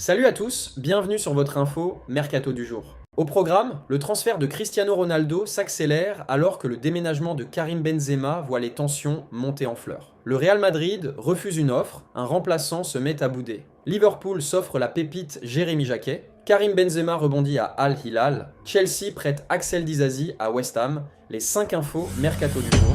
Salut à tous, bienvenue sur votre info Mercato du jour. Au programme, le transfert de Cristiano Ronaldo s'accélère alors que le déménagement de Karim Benzema voit les tensions monter en fleurs. Le Real Madrid refuse une offre, un remplaçant se met à bouder. Liverpool s'offre la pépite Jérémy Jacquet, Karim Benzema rebondit à Al Hilal, Chelsea prête Axel Disasi à West Ham, les 5 infos Mercato du jour.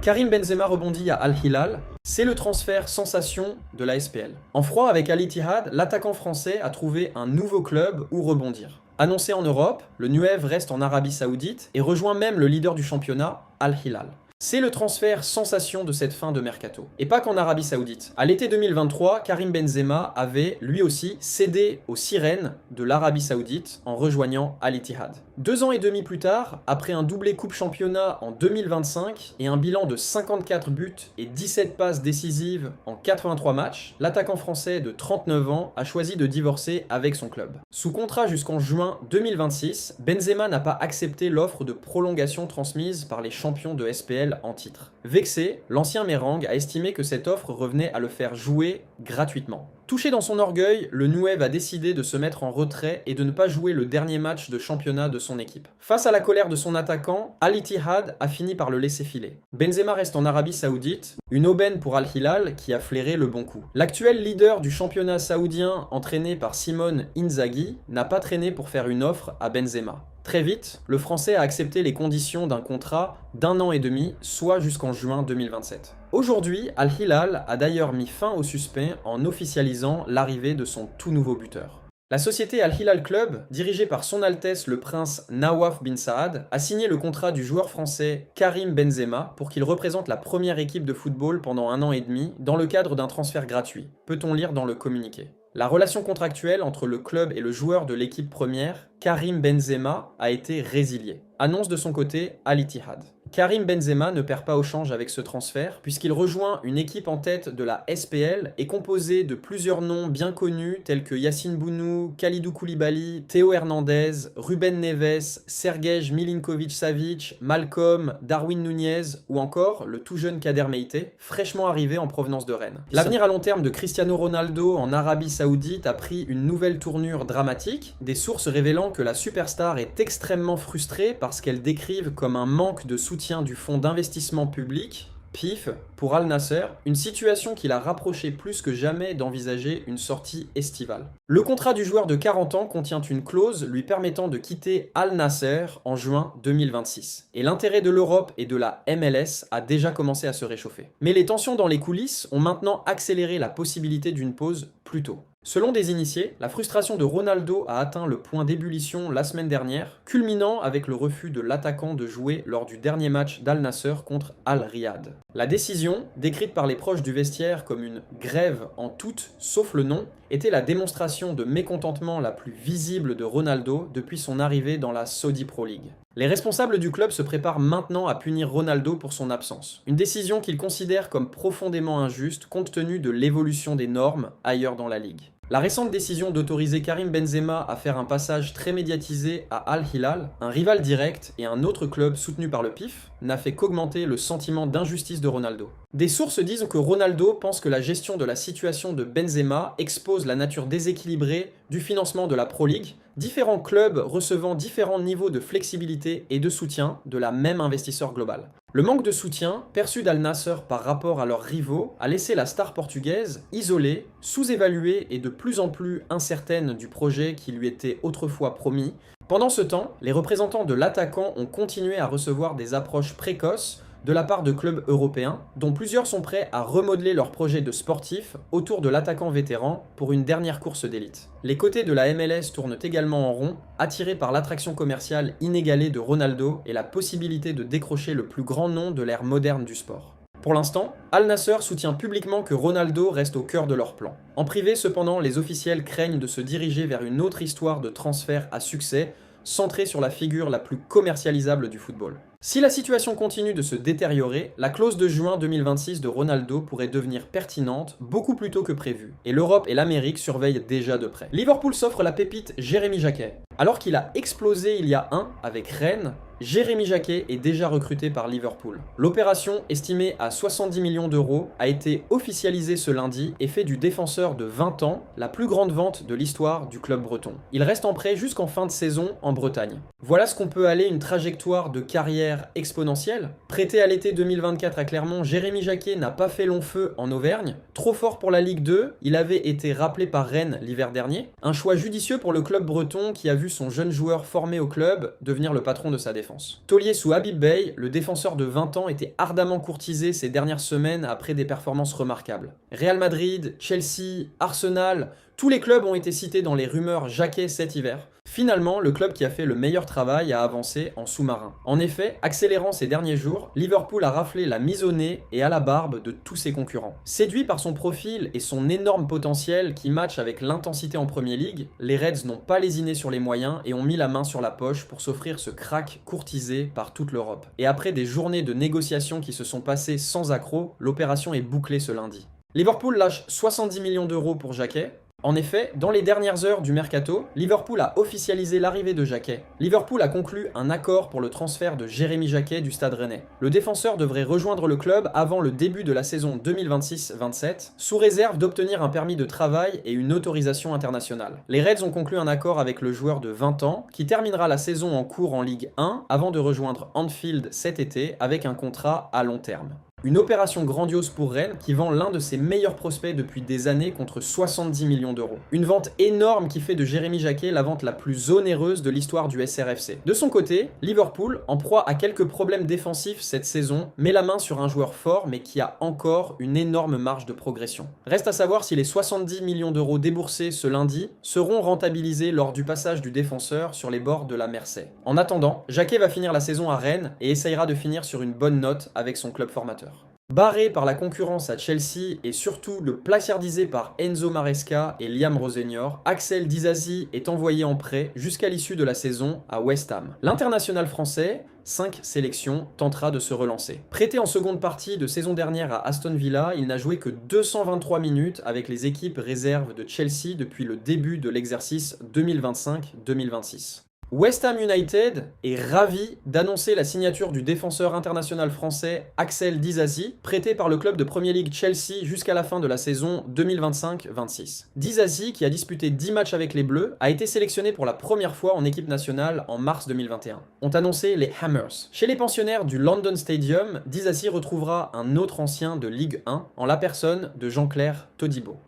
Karim Benzema rebondit à Al Hilal, c'est le transfert sensation de la SPL. En froid avec Al Ittihad, l'attaquant français a trouvé un nouveau club où rebondir. Annoncé en Europe, le Nuev reste en Arabie Saoudite et rejoint même le leader du championnat, Al Hilal. C'est le transfert sensation de cette fin de mercato. Et pas qu'en Arabie Saoudite. À l'été 2023, Karim Benzema avait, lui aussi, cédé aux sirènes de l'Arabie Saoudite en rejoignant Al Ittihad. 2 ans et demi plus tard, après un doublé Coupe Championnat en 2025 et un bilan de 54 buts et 17 passes décisives en 83 matchs, l'attaquant français de 39 ans a choisi de divorcer avec son club. Sous contrat jusqu'en juin 2026, Benzema n'a pas accepté l'offre de prolongation transmise par les champions de SPL en titre. Vexé, l'ancien Mérang a estimé que cette offre revenait à le faire jouer gratuitement. Touché dans son orgueil, le Nuev a décidé de se mettre en retrait et de ne pas jouer le dernier match de championnat de son équipe. Face à la colère de son attaquant, Al Ittihad a fini par le laisser filer. Benzema reste en Arabie Saoudite, une aubaine pour Al Hilal qui a flairé le bon coup. L'actuel leader du championnat saoudien, entraîné par Simone Inzaghi, n'a pas traîné pour faire une offre à Benzema. Très vite, le Français a accepté les conditions d'un contrat d'1 an et demi, soit jusqu'en juin 2027. Aujourd'hui, Al Hilal a d'ailleurs mis fin au suspens en officialisant l'arrivée de son tout nouveau buteur. La société Al Hilal Club, dirigée par Son Altesse le prince Nawaf bin Saad, a signé le contrat du joueur français Karim Benzema pour qu'il représente la première équipe de football pendant 1 an et demi dans le cadre d'un transfert gratuit, peut-on lire dans le communiqué. La relation contractuelle entre le club et le joueur de l'équipe première, Karim Benzema, a été résiliée. Annonce de son côté Al Ittihad. Karim Benzema ne perd pas au change avec ce transfert puisqu'il rejoint une équipe en tête de la SPL et composée de plusieurs noms bien connus tels que Yassine Bounou, Kalidou Koulibaly, Théo Hernandez, Ruben Neves, Sergej Milinkovic-Savic, Malcolm, Darwin Nunez ou encore le tout jeune Kader Meïté, fraîchement arrivé en provenance de Rennes. L'avenir à long terme de Cristiano Ronaldo en Arabie Saoudite a pris une nouvelle tournure dramatique, des sources révélant que la superstar est extrêmement frustrée parce qu'elle décrive comme un manque de soutien du fonds d'investissement public, PIF, pour Al Nasser, une situation qui l'a rapproché plus que jamais d'envisager une sortie estivale. Le contrat du joueur de 40 ans contient une clause lui permettant de quitter Al Nasser en juin 2026. Et l'intérêt de l'Europe et de la MLS a déjà commencé à se réchauffer. Mais les tensions dans les coulisses ont maintenant accéléré la possibilité d'une pause plus tôt. Selon des initiés, la frustration de Ronaldo a atteint le point d'ébullition la semaine dernière, culminant avec le refus de l'attaquant de jouer lors du dernier match d'Al Nasser contre Al Riyad. La décision, décrite par les proches du vestiaire comme une grève en tout sauf le nom, était la démonstration de mécontentement la plus visible de Ronaldo depuis son arrivée dans la Saudi Pro League. Les responsables du club se préparent maintenant à punir Ronaldo pour son absence, une décision qu'ils considèrent comme profondément injuste compte tenu de l'évolution des normes ailleurs dans la ligue. La récente décision d'autoriser Karim Benzema à faire un passage très médiatisé à Al Hilal, un rival direct et un autre club soutenu par le PIF, n'a fait qu'augmenter le sentiment d'injustice de Ronaldo. Des sources disent que Ronaldo pense que la gestion de la situation de Benzema expose la nature déséquilibrée du financement de la Pro League, différents clubs recevant différents niveaux de flexibilité et de soutien de la même investisseur global. Le manque de soutien, perçu d'Al Nasser par rapport à leurs rivaux, a laissé la star portugaise isolée, sous-évaluée et de plus en plus incertaine du projet qui lui était autrefois promis. Pendant ce temps, les représentants de l'attaquant ont continué à recevoir des approches précoces de la part de clubs européens, dont plusieurs sont prêts à remodeler leur projet de sportif autour de l'attaquant vétéran pour une dernière course d'élite. Les côtés de la MLS tournent également en rond, attirés par l'attraction commerciale inégalée de Ronaldo et la possibilité de décrocher le plus grand nom de l'ère moderne du sport. Pour l'instant, Al Nasser soutient publiquement que Ronaldo reste au cœur de leur plan. En privé, cependant, les officiels craignent de se diriger vers une autre histoire de transfert à succès, centrée sur la figure la plus commercialisable du football. Si la situation continue de se détériorer, la clause de juin 2026 de Ronaldo pourrait devenir pertinente beaucoup plus tôt que prévu, et l'Europe et l'Amérique surveillent déjà de près. Liverpool s'offre la pépite Jérémy Jacquet. Alors qu'il a explosé il y a avec Rennes, Jérémy Jacquet est déjà recruté par Liverpool. L'opération, estimée à 70 millions d'euros, a été officialisée ce lundi et fait du défenseur de 20 ans la plus grande vente de l'histoire du club breton. Il reste en prêt jusqu'en fin de saison en Bretagne. Voilà ce qu'on peut aller une trajectoire de carrière exponentielle. Prêté à l'été 2024 à Clermont, Jérémy Jacquet n'a pas fait long feu en Auvergne. Trop fort pour la Ligue 2, il avait été rappelé par Rennes l'hiver dernier. Un choix judicieux pour le club breton qui a vu son jeune joueur formé au club devenir le patron de sa défense. Taulier sous Habib Beye, le défenseur de 20 ans était ardemment courtisé ces dernières semaines après des performances remarquables. Real Madrid, Chelsea, Arsenal, tous les clubs ont été cités dans les rumeurs Jacquet cet hiver. Finalement, le club qui a fait le meilleur travail a avancé en sous-marin. En effet, accélérant ces derniers jours, Liverpool a raflé la mise au nez et à la barbe de tous ses concurrents. Séduit par son profil et son énorme potentiel qui match avec l'intensité en Premier League, les Reds n'ont pas lésiné sur les moyens et ont mis la main sur la poche pour s'offrir ce crack courtisé par toute l'Europe. Et après des journées de négociations qui se sont passées sans accroc, l'opération est bouclée ce lundi. Liverpool lâche 70 millions d'euros pour Jacquet. En effet, dans les dernières heures du mercato, Liverpool a officialisé l'arrivée de Jacquet. Liverpool a conclu un accord pour le transfert de Jérémy Jacquet du Stade Rennais. Le défenseur devrait rejoindre le club avant le début de la saison 2026-27, sous réserve d'obtenir un permis de travail et une autorisation internationale. Les Reds ont conclu un accord avec le joueur de 20 ans, qui terminera la saison en cours en Ligue 1 avant de rejoindre Anfield cet été avec un contrat à long terme. Une opération grandiose pour Rennes qui vend l'un de ses meilleurs prospects depuis des années contre 70 millions d'euros. Une vente énorme qui fait de Jérémy Jacquet la vente la plus onéreuse de l'histoire du SRFC. De son côté, Liverpool, en proie à quelques problèmes défensifs cette saison, met la main sur un joueur fort mais qui a encore une énorme marge de progression. Reste à savoir si les 70 millions d'euros déboursés ce lundi seront rentabilisés lors du passage du défenseur sur les bords de la Mersey. En attendant, Jacquet va finir la saison à Rennes et essayera de finir sur une bonne note avec son club formateur. Barré par la concurrence à Chelsea et surtout le placiardisé par Enzo Maresca et Liam Rosenior, Axel Disasi est envoyé en prêt jusqu'à l'issue de la saison à West Ham. L'international français, 5 sélections, tentera de se relancer. Prêté en seconde partie de saison dernière à Aston Villa, il n'a joué que 223 minutes avec les équipes réserves de Chelsea depuis le début de l'exercice 2025-2026. West Ham United est ravi d'annoncer la signature du défenseur international français Axel Disasi, prêté par le club de Premier League Chelsea jusqu'à la fin de la saison 2025-26. Disasi, qui a disputé 10 matchs avec les Bleus, a été sélectionné pour la première fois en équipe nationale en mars 2021. Ont annoncé les Hammers. Chez les pensionnaires du London Stadium, Disasi retrouvera un autre ancien de Ligue 1, en la personne de Jean-Claire Todibo.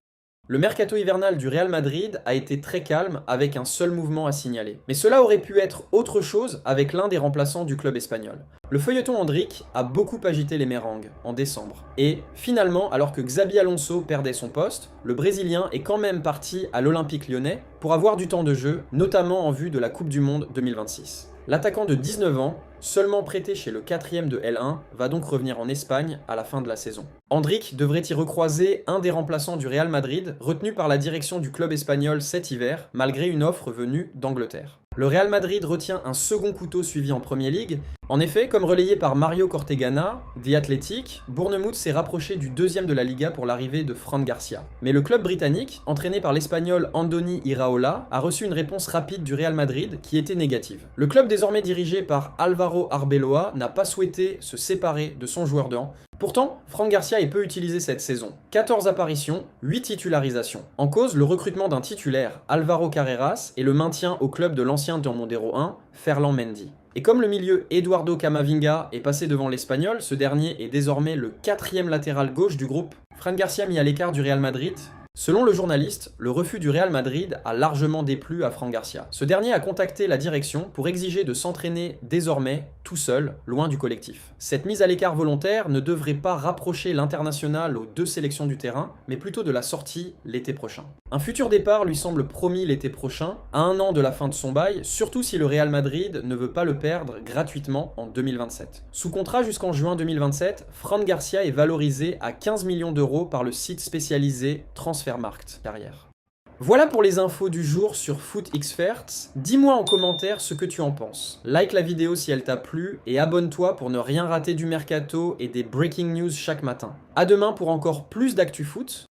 Le mercato hivernal du Real Madrid a été très calme avec un seul mouvement à signaler. Mais cela aurait pu être autre chose avec l'un des remplaçants du club espagnol. Le feuilleton Endrick a beaucoup agité les mérengues en décembre. Et finalement, alors que Xabi Alonso perdait son poste, le Brésilien est quand même parti à l'Olympique Lyonnais pour avoir du temps de jeu, notamment en vue de la Coupe du Monde 2026. L'attaquant de 19 ans, seulement prêté chez le 4e de L1, va donc revenir en Espagne à la fin de la saison. Endrick devrait y recroiser un des remplaçants du Real Madrid, retenu par la direction du club espagnol cet hiver, malgré une offre venue d'Angleterre. Le Real Madrid retient un second couteau suivi en Premier League. En effet, comme relayé par Mario Cortegana, The Athletic, Bournemouth s'est rapproché du 2e de la Liga pour l'arrivée de Fran Garcia. Mais le club britannique, entraîné par l'espagnol Andoni Iraola, a reçu une réponse rapide du Real Madrid qui était négative. Le club désormais dirigé par Álvaro Arbeloa n'a pas souhaité se séparer de son joueur d'an. Pourtant, Fran Garcia est peu utilisé cette saison. 14 apparitions, 8 titularisations. En cause, le recrutement d'un titulaire, Álvaro Carreras, et le maintien au club de l'ancien Mondero 1, Ferland Mendy. Et comme le milieu Eduardo Camavinga est passé devant l'Espagnol, ce dernier est désormais le 4e latéral gauche du groupe. Fran Garcia mis à l'écart du Real Madrid. Selon le journaliste, le refus du Real Madrid a largement déplu à Fran Garcia. Ce dernier a contacté la direction pour exiger de s'entraîner désormais tout seul, loin du collectif. Cette mise à l'écart volontaire ne devrait pas rapprocher l'international aux 2 sélections du terrain, mais plutôt de la sortie l'été prochain. Un futur départ lui semble promis l'été prochain, à 1 an de la fin de son bail, surtout si le Real Madrid ne veut pas le perdre gratuitement en 2027. Sous contrat jusqu'en juin 2027, Fran Garcia est valorisé à 15 millions d'euros par le site spécialisé Transfermarkt Carrière. Voilà pour les infos du jour sur Foot Experts. Dis-moi en commentaire ce que tu en penses. Like la vidéo si elle t'a plu et abonne-toi pour ne rien rater du mercato et des breaking news chaque matin. À demain pour encore plus d'actu foot.